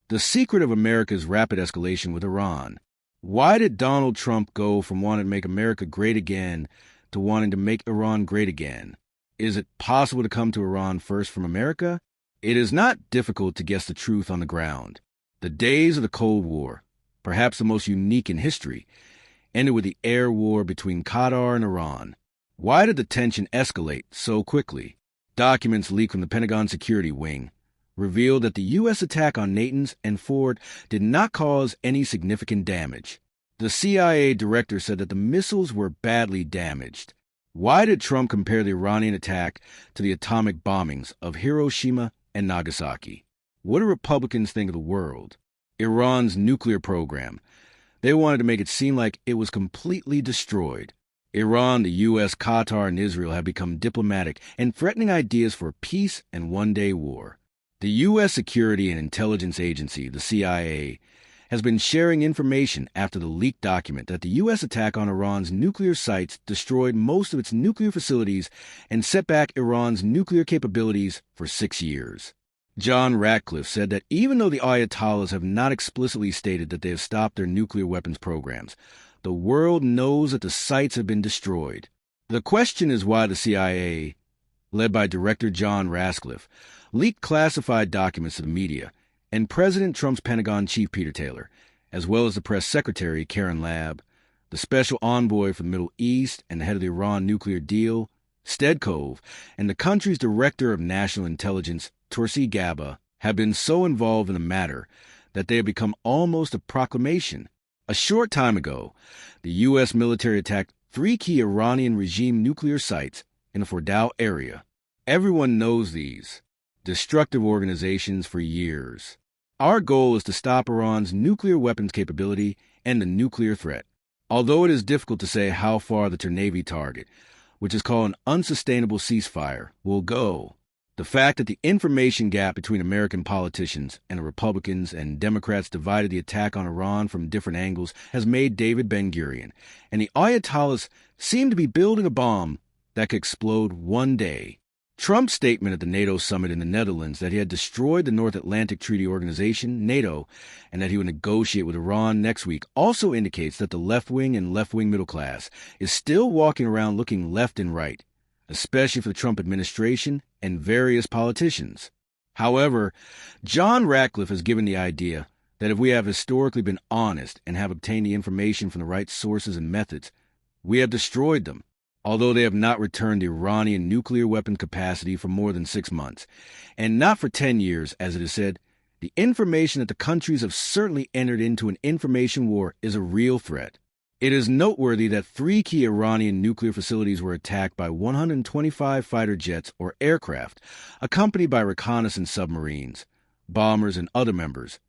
The secret of America's rapid escalation with Iran. Why did Donald Trump go from wanting to make America great again to wanting to make Iran great again? Is it possible to come to Iran first from America? It is not difficult to guess the truth on the ground. The days of the Cold War, perhaps the most unique in history, ended with the air war between Qatar and Iran. Why did the tension escalate so quickly? Documents leaked from the Pentagon Security Wing revealed that the U.S. attack on Natanz and Fordow did not cause any significant damage. The CIA director said that the missiles were badly damaged. Why did Trump compare the Iranian attack to the atomic bombings of Hiroshima and Nagasaki? What do Republicans think of the world? Iran's nuclear program. They wanted to make it seem like it was completely destroyed. Iran, the U.S., Qatar, and Israel have become diplomatic and threatening ideas for peace and one-day war. The U.S. Security and Intelligence Agency, the CIA, has been sharing information after the leaked document that the U.S. attack on Iran's nuclear sites destroyed most of its nuclear facilities and set back Iran's nuclear capabilities for 6 years. John Ratcliffe said that even though the Ayatollahs have not explicitly stated that they have stopped their nuclear weapons programs, the world knows that the sites have been destroyed. The question is why the CIA, led by Director John Ratcliffe, leaked classified documents to the media, and President Trump's Pentagon chief Peter Taylor, as well as the press secretary Karen Labb, the special envoy for the Middle East and the head of the Iran nuclear deal, Stedkov, and the country's director of national intelligence, Tulsi Gabbard, have been so involved in the matter that they have become almost a proclamation. A short time ago, the U.S. military attacked 3 key Iranian regime nuclear sites in the Fordow area. Everyone knows these destructive organizations for years. Our goal is to stop Iran's nuclear weapons capability and the nuclear threat. Although it is difficult to say how far the Ternavy target, which is called an unsustainable ceasefire, will go, the fact that the information gap between American politicians and the Republicans and Democrats divided the attack on Iran from different angles has made David Ben-Gurion, and the Ayatollahs seem to be building a bomb that could explode one day. Trump's statement at the NATO summit in the Netherlands that he had destroyed the North Atlantic Treaty Organization, NATO, and that he would negotiate with Iran next week also indicates that the left-wing and left-wing middle class is still walking around looking left and right, especially for the Trump administration and various politicians. However, John Ratcliffe has given the idea that if we have historically been honest and have obtained the information from the right sources and methods, we have destroyed them. Although they have not returned the Iranian nuclear weapon capacity for more than 6 months, and not for 10 years, as it is said, the information that the countries have certainly entered into an information war is a real threat. It is noteworthy that 3 key Iranian nuclear facilities were attacked by 125 fighter jets or aircraft, accompanied by reconnaissance submarines, bombers, and other members.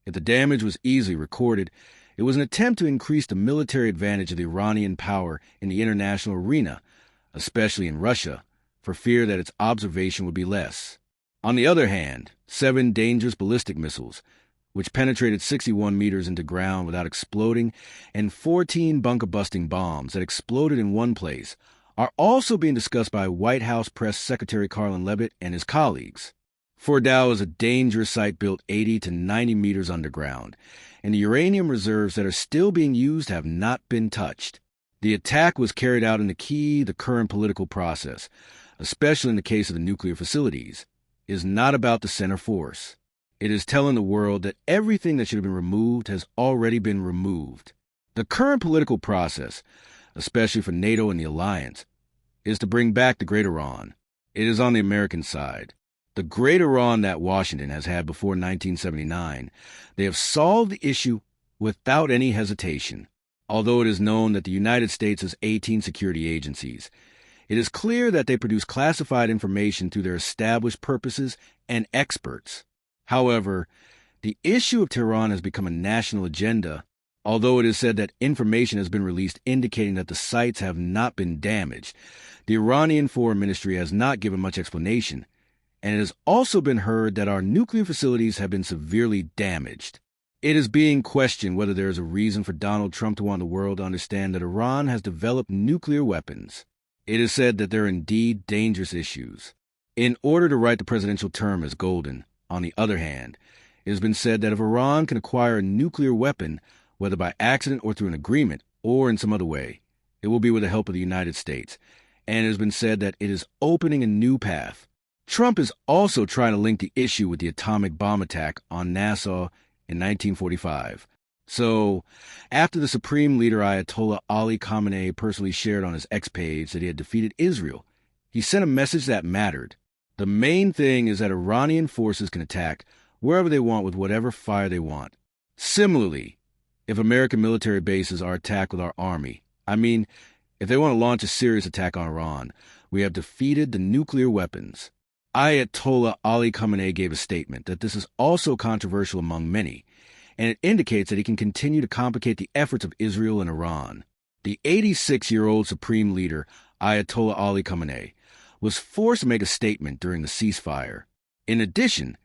If the damage was easily recorded, it was an attempt to increase the military advantage of the Iranian power in the international arena, especially in Russia, for fear that its observation would be less. On the other hand, 7 dangerous ballistic missiles, which penetrated 61 meters into ground without exploding, and 14 bunker-busting bombs that exploded in one place, are also being discussed by White House Press Secretary Carlin Levitt and his colleagues. Fordow is a dangerous site built 80 to 90 meters underground, and the uranium reserves that are still being used have not been touched. The attack was carried out in the current political process, especially in the case of the nuclear facilities, is not about the center force. It is telling the world that everything that should have been removed has already been removed. The current political process, especially for NATO and the alliance, is to bring back the Great Iran. It is on the American side. The Great Iran that Washington has had before 1979, they have solved the issue without any hesitation. Although it is known that the United States has 18 security agencies, it is clear that they produce classified information through their established purposes and experts. However, the issue of Tehran has become a national agenda, although it is said that information has been released indicating that the sites have not been damaged. The Iranian Foreign Ministry has not given much explanation, and it has also been heard that our nuclear facilities have been severely damaged. It is being questioned whether there is a reason for Donald Trump to want the world to understand that Iran has developed nuclear weapons. It is said that there are indeed dangerous issues. In order to write the presidential term as golden, on the other hand, It has been said that if Iran can acquire a nuclear weapon, whether by accident or through an agreement or in some other way, it will be with the help of the United States. And it has been said that it is opening a new path. Trump is also trying to link the issue with the atomic bomb attack on Nassau in 1945. So, after the Supreme Leader Ayatollah Ali Khamenei personally shared on his X page that he had defeated Israel, he sent a message that mattered. The main thing is that Iranian forces can attack wherever they want with whatever fire they want. Similarly, if American military bases are attacked with our army, if they want to launch a serious attack on Iran, we have defeated the nuclear weapons. Ayatollah Ali Khamenei gave a statement that this is also controversial among many, and it indicates that he can continue to complicate the efforts of Israel and Iran. The 86-year-old Supreme Leader, Ayatollah Ali Khamenei, was forced to make a statement during the ceasefire. In addition,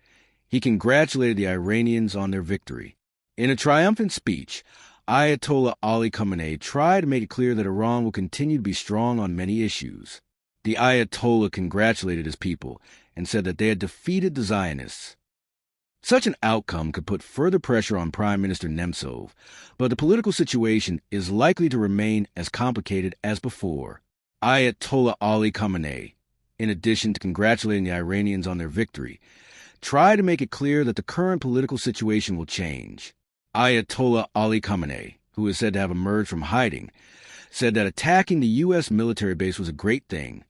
he congratulated the Iranians on their victory. In a triumphant speech, Ayatollah Ali Khamenei tried to make it clear that Iran will continue to be strong on many issues. The Ayatollah congratulated his people and said that they had defeated the Zionists. Such an outcome could put further pressure on Prime Minister Nemtsov, but the political situation is likely to remain as complicated as before. Ayatollah Ali Khamenei, in addition to congratulating the Iranians on their victory, tried to make it clear that the current political situation will change. Ayatollah Ali Khamenei, who is said to have emerged from hiding, said that attacking the U.S. military base was a great thing.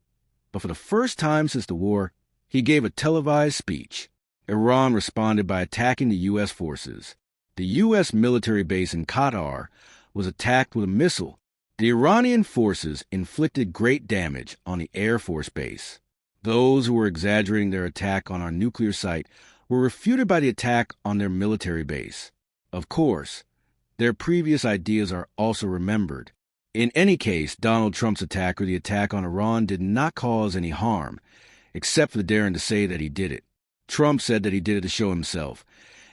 But for the first time since the war, he gave a televised speech. Iran responded by attacking the U.S. forces. The U.S. military base in Qatar was attacked with a missile. The Iranian forces inflicted great damage on the Air Force base. Those who were exaggerating their attack on our nuclear site were refuted by the attack on their military base. Of course, their previous ideas are also remembered. In any case, Donald Trump's attack or the attack on Iran did not cause any harm, except for the daring to say that he did it. Trump said that he did it to show himself,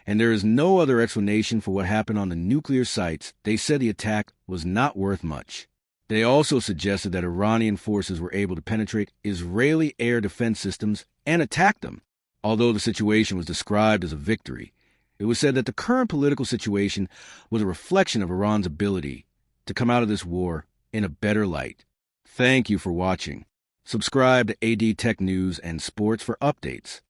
and there is no other explanation for what happened on the nuclear sites. They said the attack was not worth much. They also suggested that Iranian forces were able to penetrate Israeli air defense systems and attack them. Although the situation was described as a victory, it was said that the current political situation was a reflection of Iran's ability to come out of this war in a better light. Thank you for watching. Subscribe to AD Tech News and Sports for updates.